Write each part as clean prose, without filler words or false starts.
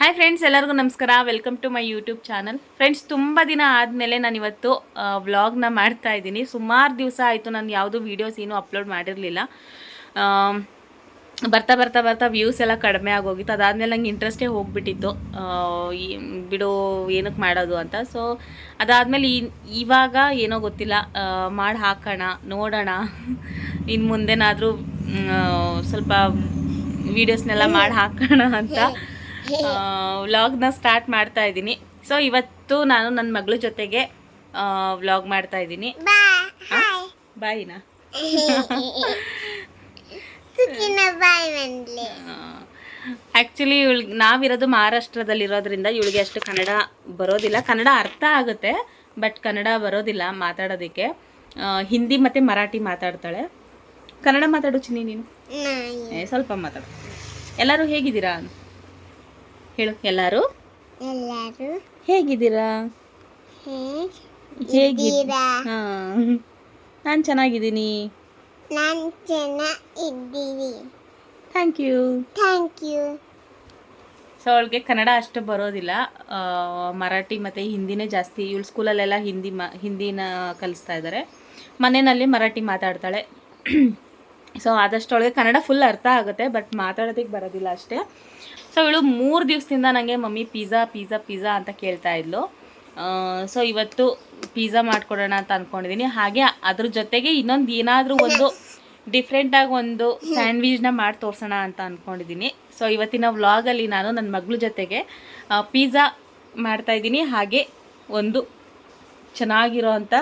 Hi friends, ಎಲ್ಲರಿಗೂ ನಮಸ್ಕಾರ. Welcome to my YouTube channel. Friends, ತುಂಬ ದಿನ ಆದಮೇಲೆ ನಾನು ಇವತ್ತು ವ್ಲಾಗ್ನ ಮಾಡ್ತಾ ಇದ್ದೀನಿ. ಸುಮಾರು ದಿವಸ ಆಯಿತು ನಾನು ಯಾವುದೂ ವೀಡಿಯೋಸ್ ಏನೂ ಅಪ್ಲೋಡ್ ಮಾಡಿರಲಿಲ್ಲ. ಬರ್ತಾ ಬರ್ತಾ ಬರ್ತಾ ವ್ಯೂಸ್ ಎಲ್ಲ ಕಡಿಮೆ ಆಗೋಗಿತ್ತು. ಅದಾದಮೇಲೆ ನಂಗೆ ಇಂಟ್ರೆಸ್ಟೇ ಹೋಗಿಬಿಟ್ಟಿತ್ತು, ಬಿಡು ಏನಕ್ಕೆ ಮಾಡೋದು ಅಂತ. ಸೊ ಅದಾದಮೇಲೆ ಇವಾಗ ಏನೋ ಗೊತ್ತಿಲ್ಲ, ಮಾಡಿ ಹಾಕೋಣ, ನೋಡೋಣ ಇನ್ನು ಮುಂದೆನಾದರೂ ಸ್ವಲ್ಪ ವೀಡಿಯೋಸ್ನೆಲ್ಲ ಮಾಡಿ ಹಾಕೋಣ ಅಂತ ವ್ಲಾಗ್ನ ಸ್ಟಾರ್ಟ್ ಮಾಡ್ತಾ ಇದ್ದೀನಿ. ಸೊ ಇವತ್ತು ನಾನು ನನ್ನ ಮಗಳ ಜೊತೆಗೆ ವ್ಲಾಗ್ ಮಾಡ್ತಾ ಇದ್ದೀನಿ. ಬಾಯಿನ ಆ್ಯಕ್ಚುಲಿ ನಾವಿರೋದು ಮಹಾರಾಷ್ಟ್ರದಲ್ಲಿರೋದ್ರಿಂದ ಇವಳಿಗೆ ಅಷ್ಟು ಕನ್ನಡ ಬರೋದಿಲ್ಲ. ಕನ್ನಡ ಅರ್ಥ ಆಗುತ್ತೆ, ಬಟ್ ಕನ್ನಡ ಬರೋದಿಲ್ಲ ಮಾತಾಡೋದಕ್ಕೆ. ಹಿಂದಿ ಮತ್ತು ಮರಾಠಿ ಮಾತಾಡ್ತಾಳೆ. ಕನ್ನಡ ಮಾತಾಡು ಚಿನ್ನಿ ನೀನು. ಸ್ವಲ್ಪ ಮಾತಾಡು. ಎಲ್ಲರೂ ಹೇಗಿದ್ದೀರಾ ಹೇಳು. ಎಲ್ಲರೂ ಹೇಗಿದ್ದೀರಾ? ಹೇಗಿದ್ದೀರಾ? ಹಾಂ, ನಾನು ಚೆನ್ನಾಗಿದ್ದೀನಿ. Thank you. ಸೊ ಅವಳಿಗೆ ಕನ್ನಡ ಅಷ್ಟು ಬರೋದಿಲ್ಲ, ಮರಾಠಿ ಮತ್ತು ಹಿಂದಿನೇ ಜಾಸ್ತಿ. ಇವಳು ಸ್ಕೂಲಲ್ಲೆಲ್ಲ ಹಿಂದಿನ ಕಲಿಸ್ತಾ ಇದ್ದಾರೆ. ಮನೆಯಲ್ಲಿ ಮರಾಠಿ ಮಾತಾಡ್ತಾಳೆ. ಸೊ ಆದಷ್ಟು ಅವಳಿಗೆ ಕನ್ನಡ ಫುಲ್ ಅರ್ಥ ಆಗುತ್ತೆ, ಬಟ್ ಮಾತಾಡೋದಕ್ಕೆ ಬರೋದಿಲ್ಲ ಅಷ್ಟೇ. ಸೊ ಇವಳು 3 ದಿವಸದಿಂದ ನನಗೆ ಮಮ್ಮಿ ಪಿಜ್ಜಾ ಅಂತ ಕೇಳ್ತಾ ಇದ್ಲು. ಸೊ ಇವತ್ತು ಪಿಜ್ಜಾ ಮಾಡಿಕೊಡೋಣ ಅಂತ ಅಂದ್ಕೊಂಡಿದ್ದೀನಿ. ಹಾಗೆ ಅದ್ರ ಜೊತೆಗೆ ಇನ್ನೊಂದು ಏನಾದರೂ ಒಂದು ಡಿಫ್ರೆಂಟಾಗಿ ಒಂದು ಸ್ಯಾಂಡ್ವಿಚ್ನ ಮಾಡಿ ತೋರಿಸೋಣ ಅಂತ ಅಂದ್ಕೊಂಡಿದ್ದೀನಿ. ಸೊ ಇವತ್ತಿನ ವ್ಲಾಗಲ್ಲಿ ನಾನು ನನ್ನ ಮಗಳ ಜೊತೆಗೆ ಪಿಜ್ಜಾ ಮಾಡ್ತಾಯಿದ್ದೀನಿ. ಹಾಗೆ ಒಂದು ಚೆನ್ನಾಗಿರೋ ಅಂಥ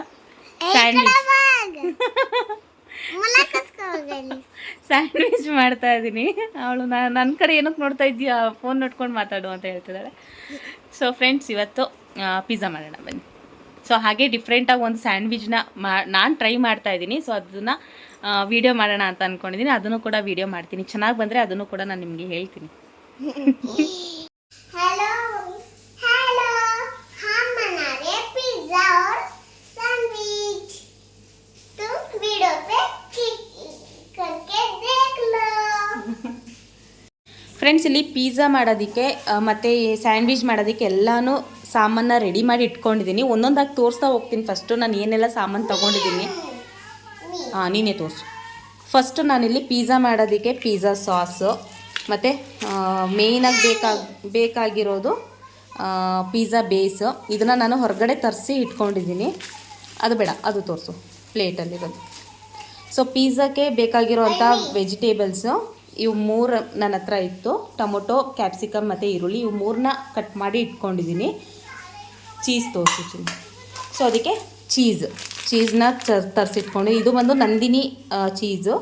ಸ್ಯಾಂಡ್ವಿಚ್ ಮಾಡ್ತಾ ಇದ್ದೀನಿ. ಅವಳು ನನ್ನ ಕಡೆ ಏನಕ್ಕೆ ನೋಡ್ತಾ ಇದ್ದೀಯಾ, ಫೋನ್ ನೋಡ್ಕೊಂಡು ಮಾತಾಡು ಅಂತ ಹೇಳ್ತಿದ್ದಾಳೆ. ಸೊ ಫ್ರೆಂಡ್ಸ್, ಇವತ್ತು ಪಿಜ್ಜಾ ಮಾಡೋಣ ಬನ್ನಿ. ಸೊ ಹಾಗೆ ಡಿಫ್ರೆಂಟಾಗಿ ಒಂದು ಸ್ಯಾಂಡ್ವಿಚ್ನ ನಾನು ಟ್ರೈ ಮಾಡ್ತಾ ಇದ್ದೀನಿ. ಸೊ ಅದನ್ನು ವೀಡಿಯೋ ಮಾಡೋಣ ಅಂತ ಅಂದ್ಕೊಂಡಿದ್ದೀನಿ. ಅದನ್ನು ಕೂಡ ವೀಡಿಯೋ ಮಾಡ್ತೀನಿ. ಚೆನ್ನಾಗಿ ಬಂದರೆ ಅದನ್ನು ಕೂಡ ನಾನು ನಿಮಗೆ ಹೇಳ್ತೀನಿ. ಫ್ರೆಂಡ್ಸ್, ಇಲ್ಲಿ ಪಿಜ್ಜಾ ಮಾಡೋದಕ್ಕೆ ಮತ್ತು ಸ್ಯಾಂಡ್ವಿಚ್ ಮಾಡೋದಕ್ಕೆ ಎಲ್ಲನೂ ಸಾಮಾನ ರೆಡಿ ಮಾಡಿ ಇಟ್ಕೊಂಡಿದ್ದೀನಿ. ಒಂದೊಂದಾಗಿ ತೋರಿಸ್ತಾ ಹೋಗ್ತೀನಿ. ಫಸ್ಟು ನಾನು ಏನೆಲ್ಲ ಸಾಮಾನು ತೊಗೊಂಡಿದ್ದೀನಿ. ನೀನೇ ತೋರಿಸು. ಫಸ್ಟು ನಾನಿಲ್ಲಿ ಪಿಜ್ಜಾ ಮಾಡೋದಕ್ಕೆ ಪಿಜ್ಜಾ ಸಾಸು ಮತ್ತು ಮೇಯ್ನಾಗಿ ಬೇಕಾಗಿರೋದು ಪಿಜ್ಜಾ ಬೇಸು. ಇದನ್ನು ನಾನು ಹೊರಗಡೆ ತರಿಸಿ ಇಟ್ಕೊಂಡಿದ್ದೀನಿ. ಅದು ಬೇಡ, ಅದು ತೋರಿಸು ಪ್ಲೇಟಲ್ಲಿರೋದು. ಸೊ ಪಿಜ್ಜಾಕ್ಕೆ ಬೇಕಾಗಿರೋವಂಥ ವೆಜಿಟೇಬಲ್ಸು ಇವು 3 ನನ್ನ ಹತ್ರ ಇತ್ತು. ಟೊಮೊಟೊ, ಕ್ಯಾಪ್ಸಿಕಮ್ ಮತ್ತು ಈರುಳ್ಳಿ, ಇವು 3ನ ಕಟ್ ಮಾಡಿ ಇಟ್ಕೊಂಡಿದ್ದೀನಿ. ಚೀಸ್ ತೋರಿಸಿ. ಸೊ ಅದಕ್ಕೆ ಚೀಸ್ನ ತರಿಸಿಟ್ಕೊಂಡು, ಇದು ಬಂದು ನಂದಿನಿ ಚೀಸು.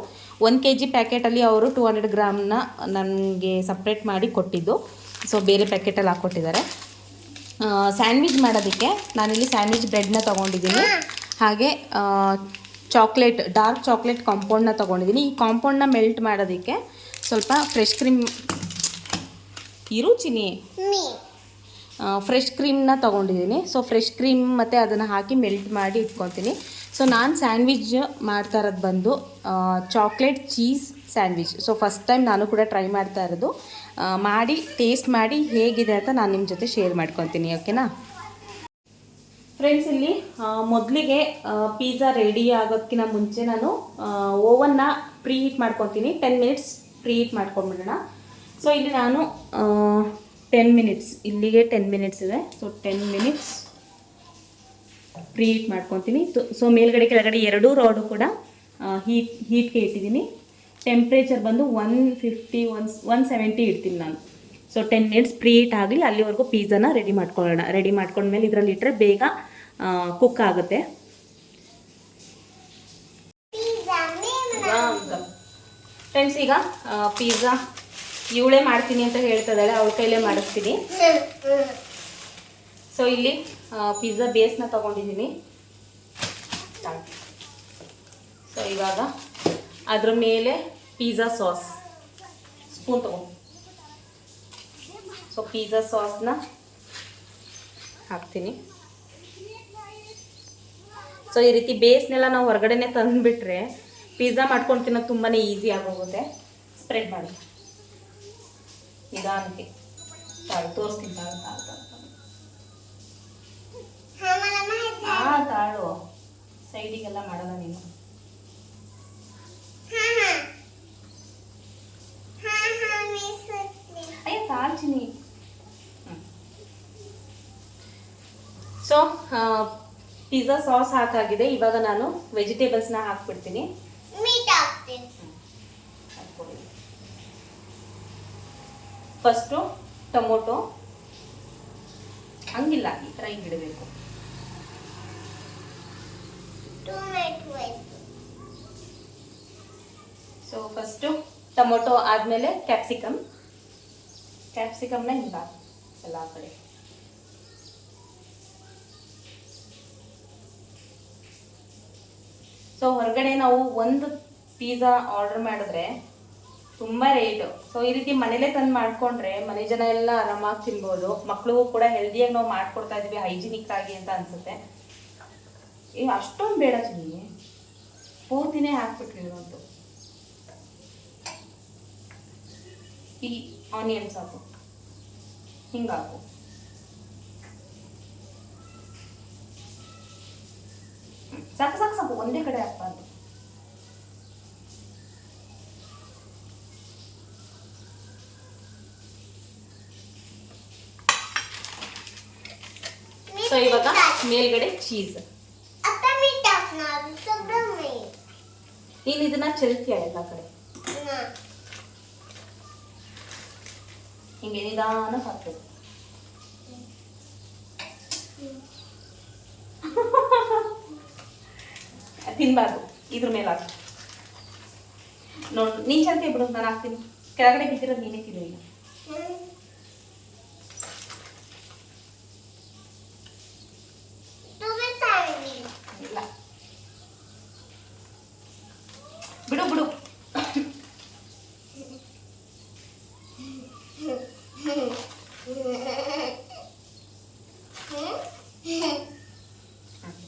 1 kg ಪ್ಯಾಕೆಟಲ್ಲಿ ಅವರು 200 ಗ್ರಾಮ್ನ ನನಗೆ ಸಪ್ರೇಟ್ ಮಾಡಿ ಕೊಟ್ಟಿದ್ದು. ಸೊ ಬೇರೆ ಪ್ಯಾಕೆಟಲ್ಲಿ ಹಾಕ್ಕೊಟ್ಟಿದ್ದಾರೆ. ಸ್ಯಾಂಡ್ವಿಚ್ ಮಾಡೋದಕ್ಕೆ ನಾನಿಲ್ಲಿ ಸ್ಯಾಂಡ್ವಿಚ್ ಬ್ರೆಡ್ನ ತೊಗೊಂಡಿದ್ದೀನಿ. ಹಾಗೆ ಡಾರ್ಕ್ ಚಾಕ್ಲೇಟ್ ಕಾಂಪೌಂಡ್ನ ತೊಗೊಂಡಿದ್ದೀನಿ. ಈ ಕಾಂಪೌಂಡ್ನ ಮೆಲ್ಟ್ ಮಾಡೋದಕ್ಕೆ ಸ್ವಲ್ಪ ಫ್ರೆಶ್ ಕ್ರೀಮ್ನ ತೊಗೊಂಡಿದ್ದೀನಿ. ಸೊ ಫ್ರೆಶ್ ಕ್ರೀಮ್ ಮತ್ತು ಅದನ್ನು ಹಾಕಿ ಮೆಲ್ಟ್ ಮಾಡಿ ಇಟ್ಕೊತೀನಿ. ಸೊ ನಾನು ಸ್ಯಾಂಡ್ವಿಚ್ ಮಾಡ್ತಾ ಇರೋದು ಬಂದು chocolate cheese sandwich. So first time ನಾನು ಕೂಡ ಟ್ರೈ ಮಾಡ್ತಾ ಇರೋದು. ಟೇಸ್ಟ್ ಮಾಡಿ ಹೇಗಿದೆ ಅಂತ ನಾನು ನಿಮ್ಮ ಜೊತೆ ಶೇರ್ ಮಾಡ್ಕೊತೀನಿ. ಓಕೆನಾ ಫ್ರೆಂಡ್ಸ್? ಇಲ್ಲಿ ಮೊದಲಿಗೆ ಪಿಜ್ಜಾ ರೆಡಿ ಆಗೋದಕ್ಕಿಂತ ಮುಂಚೆ ನಾನು ಓವನ್ನ ಪ್ರೀ ಹೀಟ್ ಮಾಡ್ಕೊತೀನಿ. 10 ಮಿನಿಟ್ಸ್ ಪ್ರೀ ಹೀಟ್ ಮಾಡ್ಕೊಂಡ್ಬಿಡೋಣ. ಸೊ ಇಲ್ಲಿ ನಾನು 10 ಮಿನಿಟ್ಸ್, ಇಲ್ಲಿಗೆ 10 ಮಿನಿಟ್ಸ್ ಇದೆ. ಸೊ 10 ಮಿನಿಟ್ಸ್ ಪ್ರೀ ಹೀಟ್ ಮಾಡ್ಕೊತೀನಿ. ಸೊ ಮೇಲ್ಗಡೆ ಕೆಳಗಡೆ 2 ರಾಡು ಕೂಡ ಹೀಟ್ಗೆ ಇಟ್ಟಿದ್ದೀನಿ. ಟೆಂಪ್ರೇಚರ್ ಬಂದು 150 170 ಇಡ್ತೀನಿ ನಾನು. ಸೊ 10 ಮಿನಿಟ್ಸ್ ಪ್ರೀ ಹೀಟ್ ಆಗಲಿ, ಅಲ್ಲಿವರೆಗೂ ಪಿಜ್ಜಾನ ರೆಡಿ ಮಾಡ್ಕೊಳ್ಳೋಣ. ರೆಡಿ ಮಾಡ್ಕೊಂಡ್ಮೇಲೆ ಇದರಲ್ಲಿ ಇಟ್ಟರೆ ಬೇಗ ಕುಕ್ ಆಗುತ್ತೆ. ಫ್ರೆಂಡ್ಸ್, ಈಗ ಪಿಜ್ಜಾ ಇವಳೇ ಮಾಡ್ತೀನಿ ಅಂತ ಹೇಳ್ತಿದ್ದಾಳೆ, ಅವಳ ಕೈಲೇ ಮಾಡಿಸ್ತೀನಿ. ಸೊ ಇಲ್ಲಿ ಪಿಜ್ಜಾ ಬೇಸ್ನ ತೊಗೊಂಡಿದ್ದೀನಿ. ಸೊ ಇವಾಗ ಅದ್ರ ಮೇಲೆ ಪಿಜ್ಜಾ ಸಾಸ್ ಸ್ಪೂನ್ ತೊಗೊಂಡು, ಸೊ ಪಿಜ್ಜಾ ಸಾಸ್ನ ಹಾಕ್ತೀನಿ. ಸೊ ಈ ರೀತಿ ಬೇಸ್ನೆಲ್ಲ ನಾವು ಹೊರಗಡೆನೇ ತಂದುಬಿಟ್ರೆ ಪಿಜ್ಜಾ ಮಾಡ್ಕೊಂಡು ತಿನ್ನೋದು ತುಂಬಾ ಈಸಿ ಆಗೋಗುತ್ತೆ. ಸ್ಪ್ರೆಡ್ ಮಾಡಿ ನಿಧಾನಕ್ಕೆ. ತಾಳು ತೋರಿಸ್ತೀನಿ, ತಾಳು ತಾಳು ತಾಳು ತಾಳು, ಸೈಡಿಗೆಲ್ಲ ಮಾಡಲ್ಲ ನೀನು. ಅಯ್ಯ ತಾಳ್ಚಿನಿ. ಸೊ ಪಿಜ್ಜಾ ಸಾಸ್ ಹಾಕಾಗಿದೆ. ಇವಾಗ ನಾನು ವೆಜಿಟೇಬಲ್ಸ್ನ ಹಾಕ್ಬಿಡ್ತೀನಿ. ಫಸ್ಟು ಟೊಮೊಟೊ, ಹಂಗಿಲ್ಲ, ಈ ಥರ ಹಿಂಗಿಡಬೇಕು. ಸೊ ಫಸ್ಟು ಟೊಮೊಟೊ ಆದಮೇಲೆ ಕ್ಯಾಪ್ಸಿಕಮ್ನ ಹಿಂಗ ಎಲ್ಲ ಕಡೆ. ಸೊ ಹೊರಗಡೆ ನಾವು ಒಂದು ಪಿಜ್ಜಾ ಆರ್ಡರ್ ಮಾಡಿದ್ರೆ ತುಂಬ ರೇಟು. ಸೊ ಈ ರೀತಿ ಮನೇಲೇ ತಂದು ಮಾಡಿಕೊಂಡ್ರೆ ಮನೆ ಜನ ಎಲ್ಲ ಆರಾಮಾಗಿ ತಿನ್ಬೋದು. ಮಕ್ಕಳಿಗೂ ಕೂಡ ಹೆಲ್ದಿಯಾಗಿ ನಾವು ಮಾಡ್ಕೊಡ್ತಾ ಇದ್ದೀವಿ, ಹೈಜಿನಿಕ್ ಆಗಿ ಅಂತ ಅನ್ಸುತ್ತೆ. ಈಗ ಅಷ್ಟೊಂದು ಬೇಡ ಚಿನ್ನಿ, ಪೂರ್ತಿನೇ ಹಾಕ್ಬಿಟ್ರಿ ಇವಂತು. ಈ ಆನಿಯನ್ಸ್ ಹಾಕು, ಹಿಂಗಾಕು. ಸಾಕು ಸಾಕು ಸಾಕು, ಒಂದೇ ಕಡೆ ಹಾಕ್ಬಾರ್ದು. ಸೊ ಇವಾಗ ಮೇಲ್ಗಡೆ ಚೀಸ್. ನೀನು ಇದನ್ನ ಚೆಲ್ತೀಯ ಎಲ್ಲ ಕಡೆ, ಹಿಂಗೆ ನಿಧಾನ ಹಾಕ್ಬೇಕು. ತಿನ್ಬಾರ್ದು, ಇದ್ರ ಮೇಲೆ ಹಾಕಿ ನೋಡಿ. ನೀನ್ ಚೆಲ್ತೀಯ ಬಿಡು, ನಾನು ಹಾಕ್ತೀನಿ. ಕೆಳಗಡೆ ಬಿದ್ದಿರೋದು ನೀನೇ ತಿನ್ನು. ಈಗ ಇಲ್ಲ ಬಿಡು ಬಿಡು.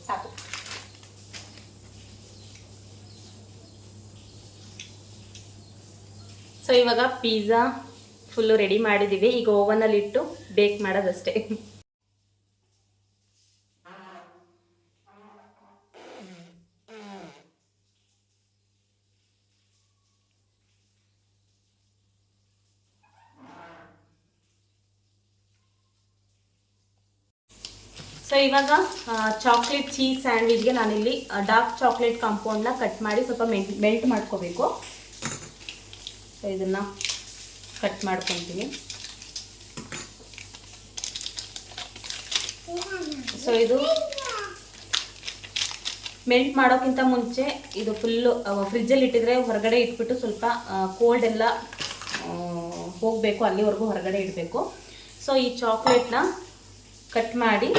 ಸಾಕು. ಸೊ ಇವಾಗ ಪಿಜ್ಜಾ ಫುಲ್ಲು ರೆಡಿ ಮಾಡಿದ್ದೀವಿ. ಈಗ ಓವನಲ್ಲಿ ಇಟ್ಟು ಬೇಕ್ ಮಾಡೋದಷ್ಟೇ. ಸೊ ಇವಾಗ ಚಾಕ್ಲೇಟ್ ಚೀಸ್ ಸ್ಯಾಂಡ್ವಿಚ್ಗೆ ನಾನಿಲ್ಲಿ ಡಾರ್ಕ್ ಚಾಕ್ಲೇಟ್ ಕಾಂಪೌಂಡ್ನ ಕಟ್ ಮಾಡಿ ಸ್ವಲ್ಪ ಮೆಲ್ಟ್ ಮಾಡ್ಕೋಬೇಕು. ಸೊ ಇದನ್ನು ಕಟ್ ಮಾಡ್ಕೊತೀನಿ. ಸೊ ಇದು ಮೆಲ್ಟ್ ಮಾಡೋಕ್ಕಿಂತ ಮುಂಚೆ ಇದು ಫುಲ್ಲು ಫ್ರಿಜ್ಜಲ್ಲಿ ಇಟ್ಟಿದ್ರೆ ಹೊರಗಡೆ ಇಟ್ಬಿಟ್ಟು ಸ್ವಲ್ಪ ಕೋಲ್ಡ್ ಎಲ್ಲ ಹೋಗಬೇಕು, ಅಲ್ಲಿವರೆಗೂ ಹೊರಗಡೆ ಇಡಬೇಕು. ಸೊ ಈ ಚಾಕ್ಲೇಟ್ನ ಕಟ್ ಮಾಡಿ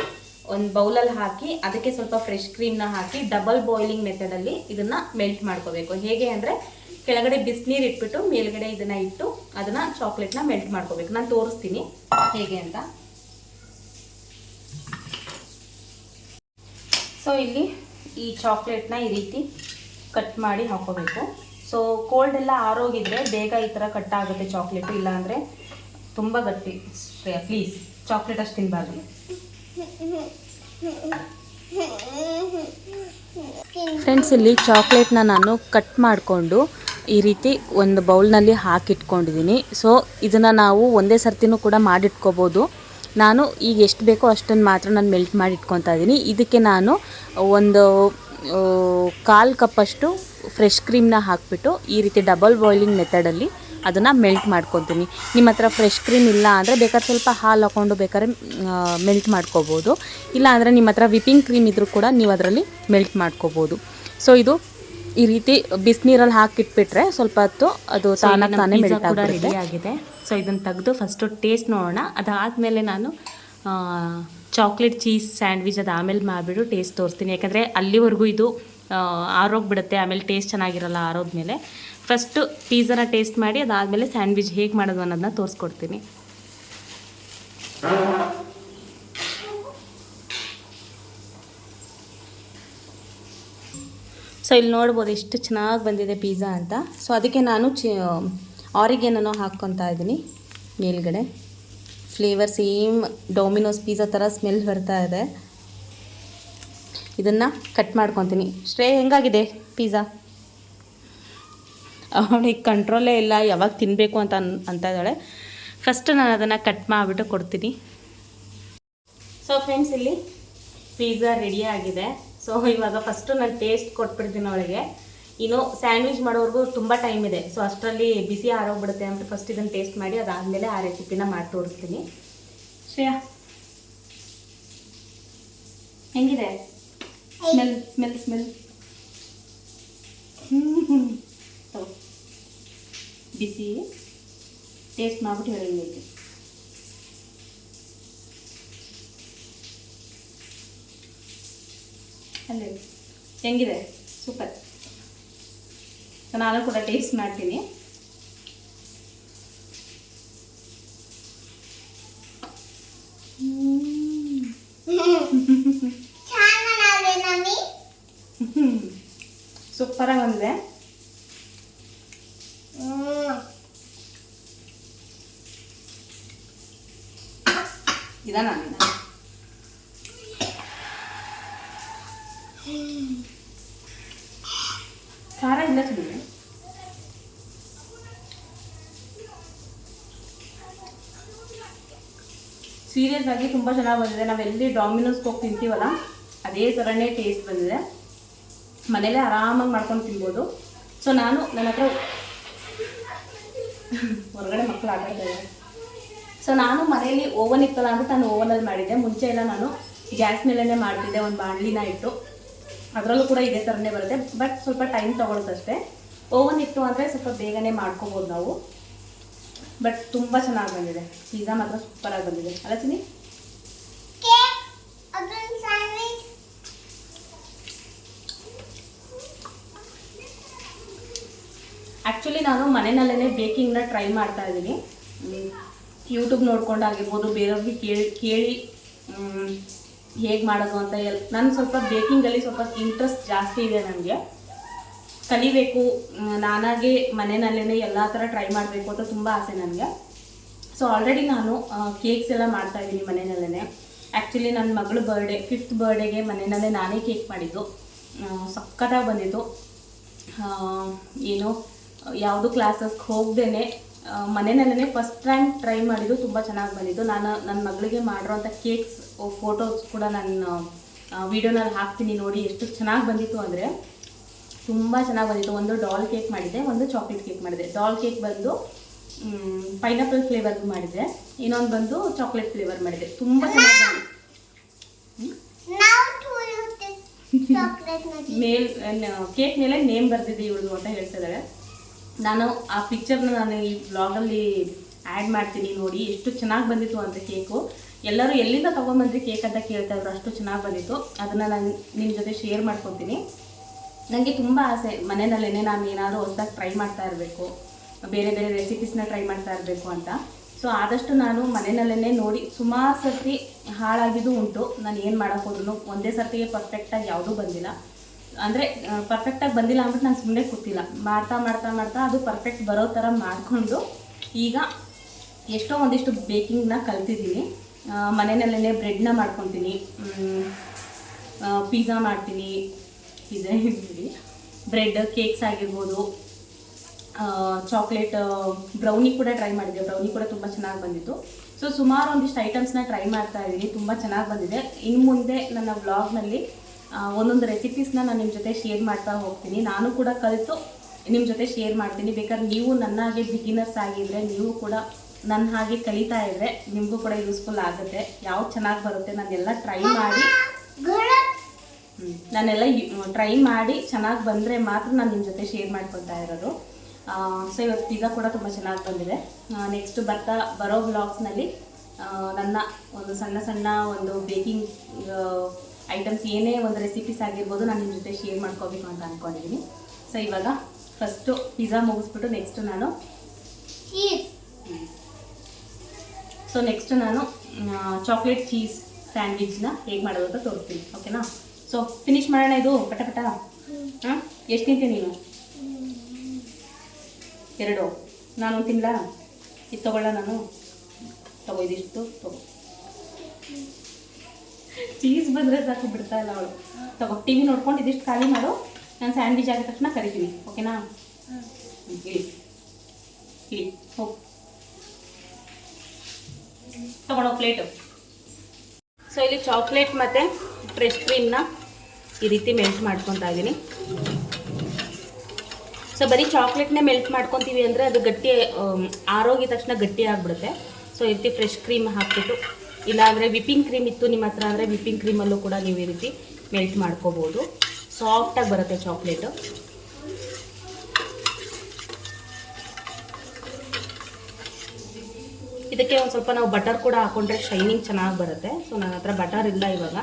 ಒಂದು ಬೌಲಲ್ಲಿ ಹಾಕಿ ಅದಕ್ಕೆ ಸ್ವಲ್ಪ ಫ್ರೆಶ್ ಕ್ರೀಮ್ನ ಹಾಕಿ ಡಬಲ್ ಬಾಯ್ಲಿಂಗ್ ಮೆಥಡಲ್ಲಿ ಇದನ್ನು ಮೆಲ್ಟ್ ಮಾಡ್ಕೋಬೇಕು. ಹೇಗೆ ಅಂದರೆ ಕೆಳಗಡೆ ಬಿಸಿನೀರು ಇಟ್ಬಿಟ್ಟು ಮೇಲ್ಗಡೆ ಇದನ್ನು ಇಟ್ಟು ಅದನ್ನು ಚಾಕ್ಲೇಟ್ನ ಮೆಲ್ಟ್ ಮಾಡ್ಕೋಬೇಕು. ನಾನು ತೋರಿಸ್ತೀನಿ ಹೇಗೆ ಅಂತ. ಸೊ ಇಲ್ಲಿ ಈ ಚಾಕ್ಲೇಟ್ನ ಈ ರೀತಿ ಕಟ್ ಮಾಡಿ ಹಾಕೋಬೇಕು. ಸೊ ಕೋಲ್ಡ್ ಎಲ್ಲ ಆರೋಗಿದ್ರೆ ಬೇಗ ಈ ಥರ ಕಟ್ ಆಗುತ್ತೆ ಚಾಕ್ಲೇಟು, ಇಲ್ಲಾಂದರೆ ತುಂಬ ಗಟ್ಟಿ. ಪ್ಲೀಸ್ ಚಾಕ್ಲೇಟ್ ಅಷ್ಟು ತಿನ್ನಬಾರ್ದು. ಫ್ರೆಂಡ್ಸ್, ಇಲ್ಲಿ ಚಾಕ್ಲೇಟ್ನ ನಾನು ಕಟ್ ಮಾಡಿಕೊಂಡು ಈ ರೀತಿ ಒಂದು ಬೌಲ್ನಲ್ಲಿ ಹಾಕಿಟ್ಕೊಂಡಿದ್ದೀನಿ. ಸೊ ಇದನ್ನು ನಾವು ಒಂದೇ ಸರ್ತಿನೂ ಕೂಡ ಮಾಡಿಟ್ಕೋಬೋದು. ನಾನು ಈಗ ಎಷ್ಟು ಬೇಕೋ ಅಷ್ಟನ್ನು ಮಾತ್ರ ನಾನು ಮೆಲ್ಟ್ ಮಾಡಿ ಇಟ್ಕೊತಾ ಇದ್ದೀನಿ. ಇದಕ್ಕೆ ನಾನು ಒಂದು 1/4 ಕಪ್ಪಷ್ಟು ಫ್ರೆಶ್ ಕ್ರೀಮ್ನ ಹಾಕಿಬಿಟ್ಟು ಈ ರೀತಿ ಡಬಲ್ ಬಾಯ್ಲಿಂಗ್ ಮೆಥಡಲ್ಲಿ ಅದನ್ನು ಮೆಲ್ಟ್ ಮಾಡ್ಕೊತೀನಿ. ನಿಮ್ಮ ಹತ್ರ ಫ್ರೆಶ್ ಕ್ರೀಮ್ ಇಲ್ಲ ಅಂದರೆ ಬೇಕಾದ್ರೆ ಸ್ವಲ್ಪ ಹಾಲು ಹಾಕ್ಕೊಂಡು ಬೇಕಾದ್ರೆ ಮೆಲ್ಟ್ ಮಾಡ್ಕೋಬೋದು. ಇಲ್ಲ ಅಂದರೆ ನಿಮ್ಮ ಹತ್ರ ವಿಪಿಂಗ್ ಕ್ರೀಮ್ ಇದ್ದರೂ ಕೂಡ ನೀವು ಅದರಲ್ಲಿ ಮೆಲ್ಟ್ ಮಾಡ್ಕೋಬೋದು. ಸೊ ಇದು ಈ ರೀತಿ ಬಿಸಿನೀರಲ್ಲಿ ಹಾಕಿಟ್ಬಿಟ್ರೆ ಸ್ವಲ್ಪ ಹೊತ್ತು ಅದು ತಾನೇ ಮೆಲ್ಟ್ ರೆಡಿ ಆಗಿದೆ. ಸೊ ಇದನ್ನು ತೆಗೆದು ಫಸ್ಟು ಟೇಸ್ಟ್ ನೋಡೋಣ. ಅದಾದಮೇಲೆ ನಾನು ಚಾಕ್ಲೇಟ್ ಚೀಸ್ ಸ್ಯಾಂಡ್ವಿಚ್ ಅದು ಆಮೇಲೆ ಮಾಡಿಬಿಟ್ಟು ಟೇಸ್ಟ್ ತೋರಿಸ್ತೀನಿ. ಯಾಕಂದರೆ ಅಲ್ಲಿವರೆಗೂ ಇದು ಆರೋಗ್ಬಿಡುತ್ತೆ, ಆಮೇಲೆ ಟೇಸ್ಟ್ ಚೆನ್ನಾಗಿರಲ್ಲ ಆರೋದ್ಮೇಲೆ. ಫಸ್ಟು ಪಿಜ್ಜಾನ ಟೇಸ್ಟ್ ಮಾಡಿ ಅದಾದಮೇಲೆ ಸ್ಯಾಂಡ್ವಿಚ್ ಹೇಗೆ ಮಾಡೋದು ಅನ್ನೋದನ್ನ ತೋರಿಸ್ಕೊಡ್ತೀನಿ. ಸೊ ಇಲ್ಲಿ ನೋಡ್ಬೋದು ಎಷ್ಟು ಚೆನ್ನಾಗಿ ಬಂದಿದೆ ಪಿಜ್ಜಾ ಅಂತ. ಸೊ ಅದಕ್ಕೆ ನಾನು ಆರಿಗೇನೋ ಹಾಕ್ಕೊತಾ ಇದ್ದೀನಿ ಮೇಲ್ಗಡೆ. ಫ್ಲೇವರ್ ಸೇಮ್ ಡೊಮಿನೋಸ್ ಪಿಜ್ಜಾ ಥರ ಸ್ಮೆಲ್ ಬರ್ತಾ ಇದೆ. ಇದನ್ನು ಕಟ್ ಮಾಡ್ಕೊತೀನಿ. ಶ್ರೇಯ ಹೆಂಗಾಗಿದೆ ಪಿಜ್ಜಾ? ಅವಳಿಗೆ ಕಂಟ್ರೋಲೇ ಇಲ್ಲ, ಯಾವಾಗ ತಿನ್ನಬೇಕು ಅಂತ ಇದ್ದಾಳೆ. ಫಸ್ಟ್ ನಾನು ಅದನ್ನು ಕಟ್ ಮಾಡಿಬಿಟ್ಟು ಕೊಡ್ತೀನಿ. ಸೊ ಫ್ರೆಂಡ್ಸ್, ಇಲ್ಲಿ ಪಿಜ್ಜಾ ರೆಡಿ ಆಗಿದೆ. ಸೊ ಇವಾಗ ಫಸ್ಟು ನಾನು ಟೇಸ್ಟ್ ಕೊಟ್ಬಿಡ್ತೀನಿ ಅವಳಿಗೆ. ಇನ್ನು ಸ್ಯಾಂಡ್ವಿಚ್ ಮಾಡೋವರೆಗೂ ತುಂಬ ಟೈಮ್ ಇದೆ. ಸೊ ಅಷ್ಟರಲ್ಲಿ ಬಿಸಿ ಆರೋಗ್ಬಿಡುತ್ತೆ ಅಂತ ಫಸ್ಟ್ ಇದನ್ನು ಟೇಸ್ಟ್ ಮಾಡಿ ಅದಾದಮೇಲೆ ಆ ರೆಸಿಪಿನ ಮಾಡಿ ತೋರಿಸ್ತೀನಿ. ಶ್ರೇಯಾ ಹೆಂಗಿದೆ? ಸ್ಮೆಲ್ ಸ್ಮೆಲ್ ಸ್ಮೆಲ್ ಬಿಸಿ ಟೇಸ್ಟ್ ಮಾಡಿಬಿಟ್ಟು ಹೇಳಿ. ಅಲ್ಲೇ ಹೆಂಗಿದೆ? ಸೂಪರ್. ನಾನು ಕೂಡ ಟೇಸ್ಟ್ ಮಾಡ್ತೀನಿ. ಸೂಪರಾಗಿ ಬಂದಿದೆ. ಇದನ್ನ ಖಾರ ಇಲ್ಲ ಚೆನ್ನಾಗಿ. ಸೀರಿಯಸ್ ಆಗಿ ತುಂಬ ಚೆನ್ನಾಗಿ ಬಂದಿದೆ. ನಾವೆಲ್ಲಿ ಡಾಮಿನೋಸ್ಗೆ ಹೋಗಿ ತಿಂತೀವಲ್ಲ ಅದೇ ಥರನೇ ಟೇಸ್ಟ್ ಬಂದಿದೆ. ಮನೇಲೇ ಆರಾಮಾಗಿ ಮಾಡ್ಕೊಂಡು ತಿನ್ಬೋದು. ಸೊ ನಾನು ನನ್ನ ಹತ್ರ ಹೊರಗಡೆ ಮಕ್ಕಳು ಆಟ ಆಡ್ತಾರೆ. ಸೊ ನಾನು ಮನೆಯಲ್ಲಿ ಓವನ್ ಇತ್ತಲ್ಲ ಅಂದ್ಬಿಟ್ಟು ನಾನು ಓವನಲ್ಲಿ ಮಾಡಿದ್ದೆ. ಮುಂಚೆ ಎಲ್ಲ ನಾನು ಗ್ಯಾಸ್ ಮೇಲೇ ಮಾಡ್ತಿದ್ದೆ, ಒಂದು ಬಾಣಲಿನ ಇಟ್ಟು. ಅದರಲ್ಲೂ ಕೂಡ ಇದೇ ಥರನೇ ಬರುತ್ತೆ, ಬಟ್ ಸ್ವಲ್ಪ ಟೈಮ್ ತೊಗೊಳುತ್ತಷ್ಟೇ. ಓವನ್ ಇತ್ತು ಅಂದರೆ ಸ್ವಲ್ಪ ಬೇಗನೆ ಮಾಡ್ಕೋಬೋದು ನಾವು. ಬಟ್ ತುಂಬ ಚೆನ್ನಾಗಿ ಬಂದಿದೆ. ಪಿಜ್ಜಾ ಮಾತ್ರ ಸೂಪರಾಗಿ ಬಂದಿದೆ ಅಲ್ಲ ಚಿನ್ನಿ? ಆ್ಯಕ್ಚುಲಿ ನಾನು ಮನೆಯಲ್ಲೇ ಬೇಕಿಂಗ್ನ ಟ್ರೈ ಮಾಡ್ತಾ ಇದ್ದೀನಿ. ಯೂಟ್ಯೂಬ್ ನೋಡ್ಕೊಂಡಾಗಿರ್ಬೋದು, ಬೇರೆಯವ್ರಿಗೆ ಕೇಳಿ ಹೇಗೆ ಮಾಡೋದು ಅಂತ ನಾನು ಸ್ವಲ್ಪ ಬೇಕಿಂಗಲ್ಲಿ ಸ್ವಲ್ಪ ಇಂಟ್ರೆಸ್ಟ್ ಜಾಸ್ತಿ ಇದೆ. ನನಗೆ ಕಲಿಬೇಕು, ನಾನಾಗೆ ಮನೆಯಲ್ಲೇ ಎಲ್ಲ ಥರ ಟ್ರೈ ಮಾಡಬೇಕು ಅಂತ ತುಂಬ ಆಸೆ ನನಗೆ. ಸೊ ಆಲ್ರೆಡಿ ನಾನು ಕೇಕ್ಸ್ ಎಲ್ಲ ಮಾಡ್ತಾಯಿದ್ದೀನಿ ಮನೆಯಲ್ಲೇ. ಆ್ಯಕ್ಚುಲಿ ನನ್ನ ಮಗಳು ಬರ್ಡೇ 5th ಬರ್ಡೇಗೆ ಮನೆಯಲ್ಲೇ ನಾನೇ ಕೇಕ್ ಮಾಡಿದ್ದು. ಸಕ್ಕತ್ತಾಗಿ ಬಂದಿದ್ದು. ಏನು ಯಾವುದು ಕ್ಲಾಸಸ್ಗೆ ಹೋಗ್ದೇ ಮನೆಯಲ್ಲೇ ಫಸ್ಟ್ ಟೈಮ್ ಟ್ರೈ ಮಾಡಿದ್ದು. ತುಂಬ ಚೆನ್ನಾಗಿ ಬಂದಿದ್ದು. ನಾನು ನನ್ನ ಮಗಳಿಗೆ ಮಾಡಿರೋಂಥ ಕೇಕ್ಸ್ ಫೋಟೋಸ್ ಕೂಡ ನಾನು ವೀಡಿಯೋನಲ್ಲಿ ಹಾಕ್ತೀನಿ, ನೋಡಿ ಎಷ್ಟು ಚೆನ್ನಾಗಿ ಬಂದಿತ್ತು ಅಂದರೆ ತುಂಬ ಚೆನ್ನಾಗಿ ಬಂದಿತ್ತು. ಒಂದು ಡಾಲ್ ಕೇಕ್ ಮಾಡಿದ್ದೆ, ಒಂದು ಚಾಕ್ಲೇಟ್ ಕೇಕ್ ಮಾಡಿದೆ. ಡಾಲ್ ಕೇಕ್ ಬಂದು ಪೈನಾಪಲ್ ಫ್ಲೇವರ್ದು ಮಾಡಿದ್ದೆ, ಇನ್ನೊಂದು ಬಂದು ಚಾಕ್ಲೇಟ್ ಫ್ಲೇವರ್ ಮಾಡಿದೆ. ತುಂಬ ಚೆನ್ನಾಗಿ ಬಂದಿತ್ತು. ಕೇಕ್ ಮೇಲೆ ನೇಮ್ ಬರ್ದಿದೆ ಇವಳು ಅಂತ ಹೇಳ್ತಿದ್ದಾರೆ. ನಾನು ಆ ಪಿಕ್ಚರ್ನ ನಾನು ಈ ಬ್ಲಾಗಲ್ಲಿ ಆ್ಯಡ್ ಮಾಡ್ತೀನಿ, ನೋಡಿ ಎಷ್ಟು ಚೆನ್ನಾಗಿ ಬಂದಿತ್ತು ಅಂತ ಕೇಕು. ಎಲ್ಲರೂ ಎಲ್ಲಿಂದ ತೊಗೊಂಬಂದ್ರಿ ಕೇಕ್ ಅಂತ ಕೇಳ್ತಾಯಿದ್ರು, ಅಷ್ಟು ಚೆನ್ನಾಗಿ ಬಂದಿತ್ತು. ಅದನ್ನು ನಾನು ನಿಮ್ಮ ಜೊತೆ ಶೇರ್ ಮಾಡ್ಕೊತೀನಿ. ನನಗೆ ತುಂಬ ಆಸೆ ಮನೆಯಲ್ಲೇ ನಾನು ಏನಾದರೂ ಹೊಸದಾಗಿ ಟ್ರೈ ಮಾಡ್ತಾ ಇರಬೇಕು, ಬೇರೆ ಬೇರೆ ರೆಸಿಪೀಸ್ನ ಟ್ರೈ ಮಾಡ್ತಾ ಇರಬೇಕು ಅಂತ. ಸೊ ಆದಷ್ಟು ನಾನು ಮನೆಯಲ್ಲೇ ನೋಡಿ ಸುಮಾರು ಸರ್ತಿ ಹಾಳಾಗಿದ್ದು ಉಂಟು. ನಾನು ಏನು ಮಾಡೋಕ್ಕೆ ಹೋದ್ರೂ ಒಂದೇ ಸರ್ತಿಗೆ ಪರ್ಫೆಕ್ಟಾಗಿ ಯಾವುದೂ ಬಂದಿಲ್ಲ. ಅಂದರೆ ಪರ್ಫೆಕ್ಟಾಗಿ ಬಂದಿಲ್ಲ ಅಂದ್ಬಿಟ್ಟು ನಾನು ಸುಮ್ಮನೆ ಕೂತಿಲ್ಲ, ಮಾಡ್ತಾ ಮಾಡ್ತಾ ಮಾಡ್ತಾ ಅದು ಪರ್ಫೆಕ್ಟ್ ಬರೋ ಥರ ಮಾಡಿಕೊಂಡು ಈಗ ಎಷ್ಟೋ ಒಂದಿಷ್ಟು ಬೇಕಿಂಗ್ನ ಕಲ್ತಿದ್ದೀನಿ. ಮನೆಯಲ್ಲೇ ಬ್ರೆಡ್ನ ಮಾಡ್ಕೊತೀನಿ, ಪಿಜ್ಜಾ ಮಾಡ್ತೀನಿ, ಪಿಜ್ಜಾ ಬ್ರೆಡ್ ಕೇಕ್ಸ್ ಆಗಿರ್ಬೋದು, ಚಾಕ್ಲೇಟ್ ಬ್ರೌನಿ ಕೂಡ ಟ್ರೈ ಮಾಡಿದ್ದೆ. ಬ್ರೌನಿ ಕೂಡ ತುಂಬ ಚೆನ್ನಾಗಿ ಬಂದಿತ್ತು. ಸೊ ಸುಮಾರು ಒಂದಿಷ್ಟು ಐಟಮ್ಸ್ನ ಟ್ರೈ ಮಾಡ್ತಾ ಇದ್ದೀನಿ, ತುಂಬ ಚೆನ್ನಾಗಿ ಬಂದಿದೆ. ಇನ್ನು ಮುಂದೆ ನನ್ನ ವ್ಲಾಗ್ನಲ್ಲಿ ಒಂದೊಂದು ರೆಸಿಪೀಸ್ನ ನಾನು ನಿಮ್ಮ ಜೊತೆ ಶೇರ್ ಮಾಡ್ತಾ ಹೋಗ್ತೀನಿ. ನಾನು ಕೂಡ ಕಲಿತು ನಿಮ್ಮ ಜೊತೆ ಶೇರ್ ಮಾಡ್ತೀನಿ. ಬೇಕಾದ್ರೆ ನೀವು ನನ್ನ ಹಾಗೆ ಬಿಗಿನರ್ಸ್ ಆಗಿದ್ದರೆ, ನೀವು ಕೂಡ ನನ್ನ ಹಾಗೆ ಕಲಿತಾ ಇದ್ದರೆ ನಿಮಗೂ ಕೂಡ ಯೂಸ್ಫುಲ್ ಆಗುತ್ತೆ. ಯಾವ್ದು ಚೆನ್ನಾಗಿ ಬರುತ್ತೆ ನಾನೆಲ್ಲ ಟ್ರೈ ಮಾಡಿ ಟ್ರೈ ಮಾಡಿ ಚೆನ್ನಾಗಿ ಬಂದರೆ ಮಾತ್ರ ನಾನು ನಿಮ್ಮ ಜೊತೆ ಶೇರ್ ಮಾಡ್ಕೊತಾ ಇರೋದು. ಸೊ ಇವತ್ತು ಪಿಜ್ಜಾ ಕೂಡ ತುಂಬ ಚೆನ್ನಾಗಿ ಬಂದಿದೆ. ನೆಕ್ಸ್ಟ್ ಬರೋ ವ್ಲಾಗ್ಸ್ನಲ್ಲಿ ನನ್ನ ಒಂದು ಸಣ್ಣ ಒಂದು ಬೇಕಿಂಗ್ ಐಟಮ್ಸ್ ಏನೇ ಒಂದು ರೆಸಿಪೀಸ್ ಆಗಿರ್ಬೋದು ನಾನು ನಿಮ್ಮ ಜೊತೆ ಶೇರ್ ಮಾಡ್ಕೋಬೇಕು ಅಂತ ಅಂದ್ಕೊಂಡಿದ್ದೀನಿ. ಸೊ ಇವಾಗ ಫಸ್ಟು ಪಿಜ್ಜಾ ಮುಗಿಸ್ಬಿಟ್ಟು ನೆಕ್ಸ್ಟ್ ನಾನು ಚಾಕ್ಲೇಟ್ ಚೀಸ್ ಸ್ಯಾಂಡ್ವಿಚ್ನ ಹೇಗೆ ಮಾಡೋದು ಅಂತ ತೋರಿಸ್ತೀನಿ, ಓಕೆನಾ? ಸೊ ಫಿನಿಶ್ ಮಾಡೋಣ ಇದು ಪಟ ಪಟ. ಹಾಂ, ಎಷ್ಟು ತಿಂತೀನಿ ನೀನು? 2. ನಾನು ತಿನ್ನಲ, ಇದು ತೊಗೊಳ್ಳ ನಾನು. ತಗೋ ಇದಿಷ್ಟು ತಗೋ. ಚೀಸ್ ಬಂದರೆ ಸಾಕು ಬಿಡ್ತಾ ಇಲ್ಲ ಅವಳು. ತಗೋ ಟಿ ವಿ ನೋಡ್ಕೊಂಡು ಇದಿಷ್ಟು ಖಾಲಿ ಮಾಡು. ನಾನು ಸ್ಯಾಂಡ್ವಿಚ್ ಆಗಿದ ತಕ್ಷಣ ಕರಿತೀನಿ, ಓಕೆನಾ? ಇಳಿ ಇಳಿ ಹೋಗಿ ತಗೊಳ್ಳೋ ಪ್ಲೇಟು. ಸೊ ಇಲ್ಲಿ ಚಾಕ್ಲೇಟ್ ಮತ್ತು ಫ್ರೆಶ್ ಕ್ರೀಮ್ನ ಈ ರೀತಿ ಮೆಲ್ಟ್ ಮಾಡ್ಕೊತಾ ಇದ್ದೀನಿ. ಸೊ ಬರೀ ಚಾಕ್ಲೇಟ್ನೇ ಮೆಲ್ಟ್ ಮಾಡ್ಕೊತೀವಿ ಅಂದರೆ ಅದು ಗಟ್ಟಿ ಆರೋಗಿದ ತಕ್ಷಣ ಗಟ್ಟಿ ಆಗಿಬಿಡುತ್ತೆ. ಸೊ ಈ ರೀತಿ ಫ್ರೆಶ್ ಕ್ರೀಮ್ ಹಾಕ್ಬಿಟ್ಟು, ಇಲ್ಲಾಂದರೆ ವಿಪ್ಪಿಂಗ್ ಕ್ರೀಮ್ ಇತ್ತು ನಿಮ್ಮ ಹತ್ರ ಅಂದರೆ ವಿಪ್ಪಿಂಗ್ ಕ್ರೀಮಲ್ಲೂ ಕೂಡ ನೀವು ಈ ರೀತಿ ಮೆಲ್ಟ್ ಮಾಡ್ಕೋಬೋದು. ಸಾಫ್ಟಾಗಿ ಬರುತ್ತೆ ಚಾಕ್ಲೇಟು. ಇದಕ್ಕೆ ಒಂದು ಸ್ವಲ್ಪ ನಾವು ಬಟರ್ ಕೂಡ ಹಾಕ್ಕೊಂಡ್ರೆ ಶೈನಿಂಗ್ ಚೆನ್ನಾಗಿ ಬರುತ್ತೆ. ಸೊ ನನ್ನ ಹತ್ರ ಬಟರ್ ಇಲ್ಲ ಇವಾಗ,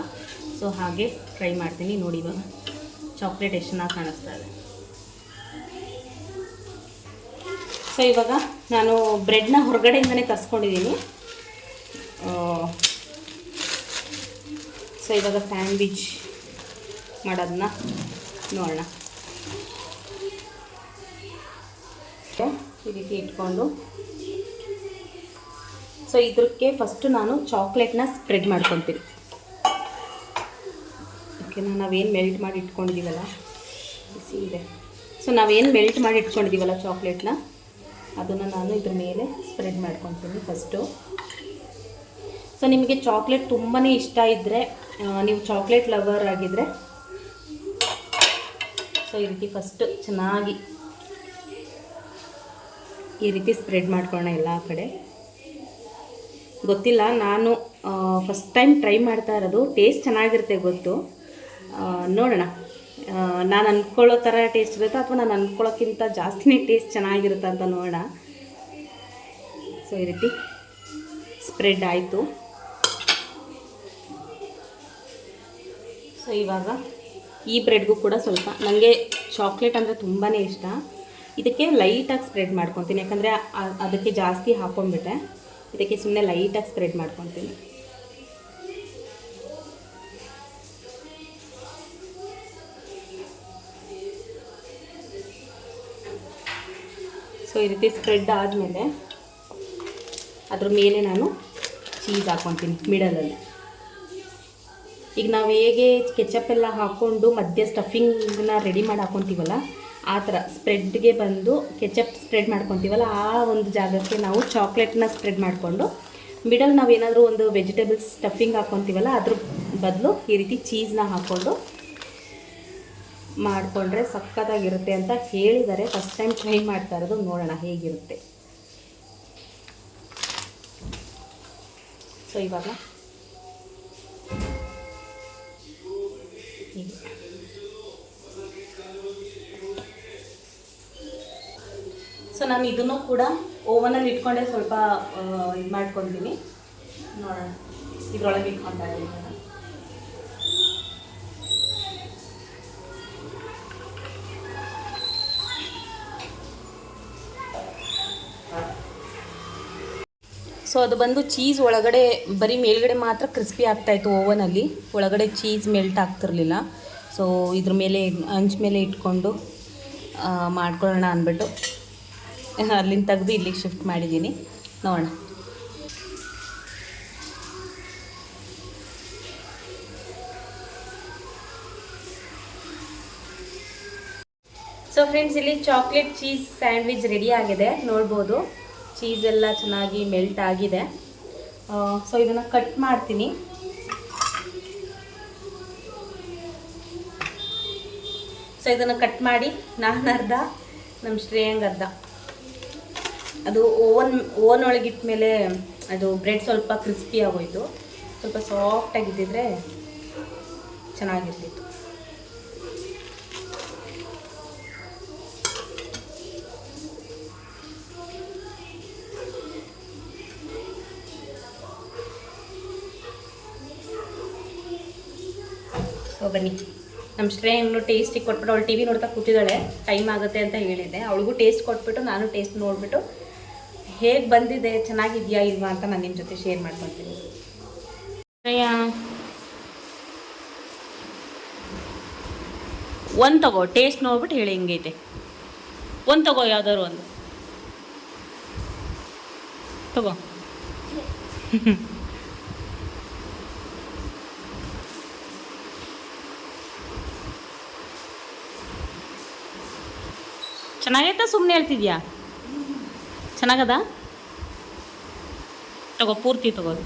ಸೊ ಹಾಗೆ ಟ್ರೈ ಮಾಡ್ತೀನಿ. ನೋಡಿ ಇವಾಗ ಚಾಕ್ಲೇಟ್ ಎಷ್ಟು ಚೆನ್ನಾಗಿ ಕಾಣಿಸ್ತಾ ಇದೆ. ಸೊ ಇವಾಗ ನಾನು ಬ್ರೆಡ್ನ ಹೊರಗಡೆಯಿಂದನೇ ತರಿಸ್ಕೊಂಡಿದ್ದೀನಿ. ಸೊ ಇವಾಗ ಸ್ಯಾಂಡ್ವಿಚ್ ಮಾಡೋದನ್ನ ನೋಡೋಣ. ಈ ರೀತಿ ಇಟ್ಕೊಂಡು, ಸೊ ಇದಕ್ಕೆ ಫಸ್ಟು ನಾನು ಚಾಕ್ಲೇಟ್ನ ಸ್ಪ್ರೆಡ್ ಮಾಡ್ಕೊತೀನಿ. ಓಕೆನಾ? ನಾವೇನು ಮೆಲ್ಟ್ ಮಾಡಿ ಇಟ್ಕೊಂಡಿದ್ದೀವಲ್ಲ, ಬಿಸಿ ಇದೆ. ಸೊ ನಾವೇನು ಮೆಲ್ಟ್ ಮಾಡಿ ಇಟ್ಕೊಂಡಿದ್ದೀವಲ್ಲ ಚಾಕ್ಲೇಟ್ನ, ಅದನ್ನು ನಾನು ಇದ್ರ ಮೇಲೆ ಸ್ಪ್ರೆಡ್ ಮಾಡ್ಕೊತೀನಿ ಫಸ್ಟು. ಸೊ ನಿಮಗೆ ಚಾಕ್ಲೇಟ್ ತುಂಬಾ ಇಷ್ಟ ಇದ್ದರೆ, ನೀವು ಚಾಕ್ಲೇಟ್ ಲವರ್ ಆಗಿದ್ದರೆ, ಸೊ ಈ ರೀತಿ ಫಸ್ಟು ಚೆನ್ನಾಗಿ ಈ ರೀತಿ ಸ್ಪ್ರೆಡ್ ಮಾಡ್ಕೊಳ್ಳೋಣ ಎಲ್ಲ ಕಡೆ. ಗೊತ್ತಿಲ್ಲ, ನಾನು ಫಸ್ಟ್ ಟೈಮ್ ಟ್ರೈ ಮಾಡ್ತಾ ಇರೋದು. ಟೇಸ್ಟ್ ಚೆನ್ನಾಗಿರುತ್ತೆ ಗೊತ್ತು, ನೋಡೋಣ. ನಾನು ಅಂದ್ಕೊಳ್ಳೋ ಥರ ಟೇಸ್ಟ್ ಇರುತ್ತಾ ಅಥವಾ ನಾನು ಅಂದ್ಕೊಳ್ಳೋಕ್ಕಿಂತ ಜಾಸ್ತಿನೇ ಟೇಸ್ಟ್ ಚೆನ್ನಾಗಿರುತ್ತೆ ಅಂತ ನೋಡೋಣ. ಸೊ ಈ ರೀತಿ ಸ್ಪ್ರೆಡ್ ಆಯಿತು. ಸೊ ಇವಾಗ ಈ ಬ್ರೆಡ್ಗೂ ಕೂಡ ಸ್ವಲ್ಪ, ನನಗೆ ಚಾಕ್ಲೇಟ್ ಅಂದರೆ ತುಂಬಾ ಇಷ್ಟ. ಇದಕ್ಕೆ ಲೈಟಾಗಿ ಸ್ಪ್ರೆಡ್ ಮಾಡ್ಕೊತೀನಿ, ಯಾಕಂದರೆ ಅದಕ್ಕೆ ಜಾಸ್ತಿ ಹಾಕ್ಕೊಂಡ್ಬಿಟ್ಟೆ. ಇದಕ್ಕೆ ಸುಮ್ಮನೆ ಲೈಟಾಗಿ ಸ್ಪ್ರೆಡ್ ಮಾಡ್ಕೊತೀನಿ. ಸೊ ಈ ರೀತಿ ಸ್ಪ್ರೆಡ್ ಆದಮೇಲೆ ಅದ್ರ ಮೇಲೆ ನಾನು ಚೀಸ್ ಹಾಕ್ಕೊತೀನಿ ಮಿಡಲಲ್ಲಿ. ಈಗ ನಾವು ಹೇಗೆ ಕೆಚಪ್ ಎಲ್ಲ ಹಾಕ್ಕೊಂಡು ಮಧ್ಯೆ ಸ್ಟಫಿಂಗ್ನ ರೆಡಿ ಮಾಡಿ ಹಾಕ್ಕೊತೀವಲ್ಲ, ಆ ಥರ ಸ್ಪ್ರೆಡ್ಗೆ ಬಂದು ಕೆಚಪ್ ಸ್ಪ್ರೆಡ್ ಮಾಡ್ಕೊತೀವಲ್ಲ, ಆ ಒಂದು ಜಾಗಕ್ಕೆ ನಾವು ಚಾಕ್ಲೇಟ್ನ ಸ್ಪ್ರೆಡ್ ಮಾಡಿಕೊಂಡು ಮಿಡಲ್ ನಾವೇನಾದರೂ ಒಂದು ವೆಜಿಟೇಬಲ್ಸ್ ಸ್ಟಫಿಂಗ್ ಹಾಕ್ಕೊತೀವಲ್ಲ, ಅದ್ರ ಬದಲು ಈ ರೀತಿ ಚೀಸ್ನ ಹಾಕ್ಕೊಂಡು ಮಾಡಿಕೊಂಡ್ರೆ ಸಕ್ಕತ್ತಾಗಿರುತ್ತೆ ಅಂತ ಹೇಳಿದ್ದಾರೆ. ಫಸ್ಟ್ ಟೈಮ್ ಟ್ರೈ ಮಾಡ್ತಾ ಇರೋದು, ನೋಡೋಣ ಹೇಗಿರುತ್ತೆ. ಸೊ ಇವಾಗ ಸೊ ನಾನು ಇದನ್ನು ಕೂಡ ಓವನಲ್ಲಿ ಇಟ್ಕೊಂಡೆ ಸ್ವಲ್ಪ ಇದು ಮಾಡ್ಕೊತೀನಿ. ನೋಡೋಣ, ಇದರೊಳಗೆ ಇಟ್ಕೊತಾ ಇದ್ದೀನಿ ನಾನು. ಸೊ ಅದು ಬಂದು ಚೀಸ್ ಒಳಗಡೆ ಬರೀ ಮೇಲ್ಗಡೆ ಮಾತ್ರ ಕ್ರಿಸ್ಪಿ ಆಗ್ತಾಯಿತ್ತು ಓವನಲ್ಲಿ, ಒಳಗಡೆ ಚೀಸ್ ಮೆಲ್ಟ್ ಆಗ್ತಿರಲಿಲ್ಲ. ಸೊ ಇದ್ರ ಮೇಲೆ ಅಂಚು ಮೇಲೆ ಇಟ್ಕೊಂಡು ಮಾಡ್ಕೊಳ್ಳೋಣ ಅಂದ್ಬಿಟ್ಟು ಅಲ್ಲಿಂದ ತೆಗೆದು ಇಲ್ಲಿಗೆ ಶಿಫ್ಟ್ ಮಾಡಿದ್ದೀನಿ. ನೋಡೋಣ. ಸೊ ಫ್ರೆಂಡ್ಸ್, ಇಲ್ಲಿ ಚಾಕ್ಲೇಟ್ ಚೀಸ್ ಸ್ಯಾಂಡ್ವಿಚ್ ರೆಡಿ ಆಗಿದೆ, ನೋಡ್ಬೋದು. ಚೀಸ್ ಎಲ್ಲ ಚೆನ್ನಾಗಿ ಮೆಲ್ಟ್ ಆಗಿದೆ. ಸೊ ಇದನ್ನು ಕಟ್ ಮಾಡ್ತೀನಿ. ಸೊ ಇದನ್ನು ಕಟ್ ಮಾಡಿ ನಾನು ಅರ್ಧ, ನಮ್ಮ ಶ್ರೇಯಾಂಗ್ ಅರ್ಧ. ಅದು ಓವನ್ ಒಳಗಿಟ್ಟ ಮೇಲೆ ಅದು ಬ್ರೆಡ್ ಸ್ವಲ್ಪ ಕ್ರಿಸ್ಪಿ ಆಗೋಯ್ತು. ಸ್ವಲ್ಪ ಸಾಫ್ಟಾಗಿದ್ದಿದ್ರೆ ಚೆನ್ನಾಗಿರ್ತಿತ್ತು. ಸೊ ಬನ್ನಿ, ನಮ್ಮ ಶ್ರೇಯನ್ನು ಟೇಸ್ಟಿಗೆ ಕೊಟ್ಬಿಟ್ಟು, ಅವಳು ಟಿ ವಿ ನೋಡ್ತಾ ಕೂತಿದ್ದಾಳೆ, ಟೈಮ್ ಆಗುತ್ತೆ ಅಂತ ಹೇಳಿದ್ದೆ. ಅವಳಿಗೂ ಟೇಸ್ಟ್ ಕೊಟ್ಬಿಟ್ಟು ನಾನು ಟೇಸ್ಟ್ ನೋಡಿಬಿಟ್ಟು ಹೇಗೆ ಬಂದಿದೆ, ಚೆನ್ನಾಗಿದೆಯಾ ಇಲ್ವಾ ಅಂತ ನಾನು ನಿಮ್ಮ ಜೊತೆ ಶೇರ್ ಮಾಡ್ಕೊತೀನಿ. ಒಂದು ತಗೋ, ಟೇಸ್ಟ್ ನೋಡ್ಬಿಟ್ಟು ಹೇಳಿ ಹೆಂಗೈತೆ. ಒಂದು ತಗೋ, ಯಾವ್ದಾದ್ರು ಒಂದು ತಗೋ. ಚೆನ್ನಾಗೈತಾ ಸುಮ್ಮನೆ ಹೇಳ್ತಿದ್ಯಾ? ಚೆನ್ನಾಗದ? ತಗೋ ಪೂರ್ತಿ ತಗೋದು,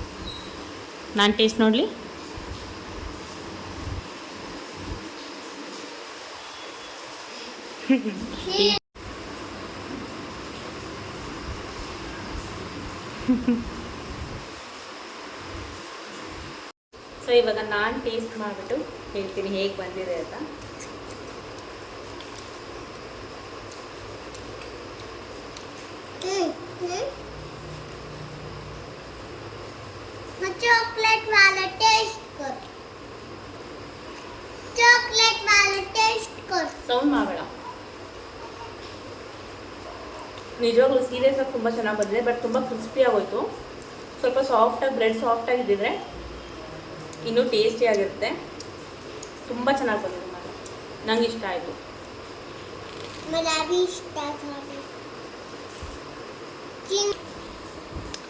ನಾನು ಟೇಸ್ಟ್ ನೋಡಲಿ. ಸೊ ಇವಾಗ ನಾನು ಟೇಸ್ಟ್ ಮಾಡಿಬಿಟ್ಟು ಹೇಳ್ತೀನಿ ಹೇಗೆ ಬಂದಿದೆ ಅಂತ. चॉकलेट वाला टेस्ट कर, चॉकलेट वाला टेस्ट कर. ಸೌಂಡ್ ಮಾಡಬೇಡ. ನಿಜವಾಗ್ಲೂ ಸೀರಿಯಸ್ ಆಗಿ ತುಂಬ ಚೆನ್ನಾಗಿ ಬಂದಿದೆ, ಬಟ್ ತುಂಬ ಕ್ರಿಸ್ಪಿ ಆಗೋಯ್ತು. ಸ್ವಲ್ಪ ಸಾಫ್ಟಾಗಿ ಬ್ರೆಡ್ ಸಾಫ್ಟಾಗಿದ್ದಿದ್ರೆ ಇನ್ನೂ ಟೇಸ್ಟಿ ಆಗಿರುತ್ತೆ. ತುಂಬ ಚೆನ್ನಾಗಿ ಬಂದಿದೆ ಮಾತ್ರ, ನಂಗೆ ಇಷ್ಟ ಆಯಿತು.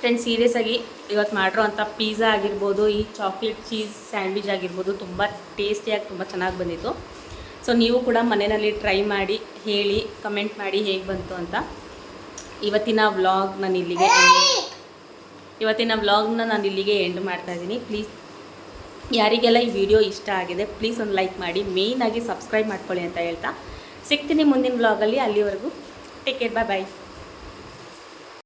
ಫ್ರೆಂಡ್ಸ್, ಸೀರಿಯಸ್ ಆಗಿ ಇವತ್ತು ಮಾಡಿರೋ ಅಂಥ ಪಿಜ್ಜಾ ಆಗಿರ್ಬೋದು, ಈ ಚಾಕ್ಲೇಟ್ ಚೀಸ್ ಸ್ಯಾಂಡ್ವಿಚ್ ಆಗಿರ್ಬೋದು, ತುಂಬ ಟೇಸ್ಟಿಯಾಗಿ ತುಂಬ ಚೆನ್ನಾಗಿ ಬಂದಿತ್ತು. ಸೊ ನೀವು ಕೂಡ ಮನೆಯಲ್ಲಿ ಟ್ರೈ ಮಾಡಿ ಹೇಳಿ, ಕಮೆಂಟ್ ಮಾಡಿ ಹೇಗೆ ಬಂತು ಅಂತ. ಇವತ್ತಿನ ವ್ಲಾಗ್ನ ನಾನು ಇಲ್ಲಿಗೆ ಎಂಡ್ ಮಾಡ್ತಾ ಇದ್ದೀನಿ. ಪ್ಲೀಸ್ ಯಾರಿಗೆಲ್ಲ ಈ ವಿಡಿಯೋ ಇಷ್ಟ ಆಗಿದೆ ಪ್ಲೀಸ್ ಒಂದು ಲೈಕ್ ಮಾಡಿ, ಮೇಯ್ನಾಗಿ ಸಬ್ಸ್ಕ್ರೈಬ್ ಮಾಡ್ಕೊಳ್ಳಿ ಅಂತ ಹೇಳ್ತಾ ಸಿಗ್ತೀನಿ ಮುಂದಿನ ವ್ಲಾಗಲ್ಲಿ. ಅಲ್ಲಿವರೆಗೂ ಟೇಕ್ ಕೇರ್, ಬಾಯ್ ಬಾಯ್.